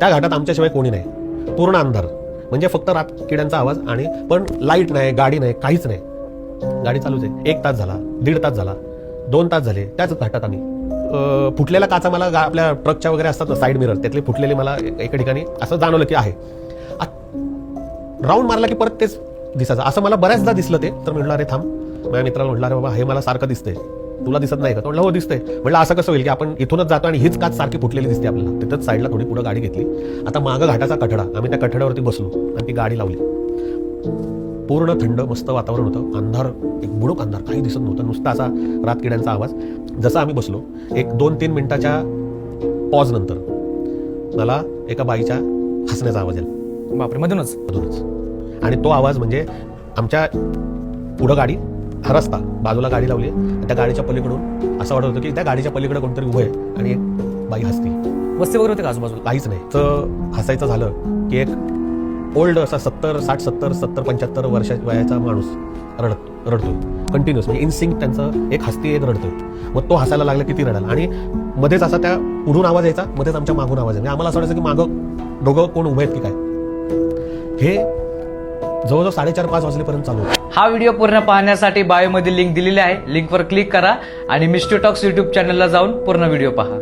त्या घाटात आमच्याशिवाय कोणी नाही, पूर्ण अंधार, म्हणजे फक्त रातकिड्यांचा आवाज. आणि पण लाईट नाही, गाडी नाही, काहीच नाही. गाडी चालूच आहे. 1 तास झाला, 1.5 तास झाला, 2 तास झाले त्याच घाटात आम्ही. फुटलेला काचा मला आपल्या ट्रकच्या वगैरे असतात ना साईड मिरर, त्यातले फुटलेले मला एका ठिकाणी असं जाणवलं की आहे. राऊंड मारला की परत तेच दिसायचं. असं मला बऱ्याचदा दिसलं ते. तर म्हटलं अरे थांब, माझ्या मित्राला म्हटलं अरे बाबा हे मला सारखं दिसतंय, तुला दिसत नाही का? तो म्हटलं हो दिसतंय. म्हटलं असं कसं होईल की आपण इथूनच जातो आणि हीच काच सारखी फुटलेली दिसते आपल्याला. तिथंच साईडला थोडी पुढे गाडी घेतली. आता मागं घाटाचा कठडा, आम्ही त्या कठड्यावरती बसलो आणि ती गाडी लावली. पूर्ण थंड मस्त वातावरण होतं. अंधार, एक बुडूक अंधार, काही दिसत नव्हतं, नुसता असा रातकिड्यांचा आवाज. जसं आम्ही बसलो, एक 2-3 मिनिटाच्या पॉज नंतर मला एका बाईच्या हसण्याचा आवाज आला. बापरे, मधूनच. आणि तो आवाज म्हणजे आमच्या पुढं गाडी, हा रस्ता, बाजूला गाडी लावली आणि त्या गाडीच्या पलीकडून असं वाटत होतं की त्या गाडीच्या पलीकडे कोणतरी उभं आहे आणि एक बाई हसते. वस्ती वगैरे होते का आजूबाजूला? काहीच नाही. तर हसायचं झालं की एक ओल्ड असा 70-75 वर्ष वयाचा माणूस रडतोय कंटिन्युअस, म्हणजे इनसिंक त्यांचं, एक हसती एक रडतोय. मग तो हसायला लागला किती रडायला, आणि मध्येच असा त्या पुढून आवाज यायचा, मध्येच आमच्या मागून आवाज यायचा. आम्हाला असं वाटायचं की मागं दोघं कोण उभे आहेत की काय. हे जवळजवळ 4:30-5 वाजलेपर्यंत चालू होतं. हा व्हिडिओ पूर्ण पाहण्यासाठी बायोमध्ये लिंक दिलेली आहे, लिंकवर क्लिक करा आणि मिस्ट्री टॉक्स यूट्यूब चॅनलला जाऊन पूर्ण व्हिडिओ पहा.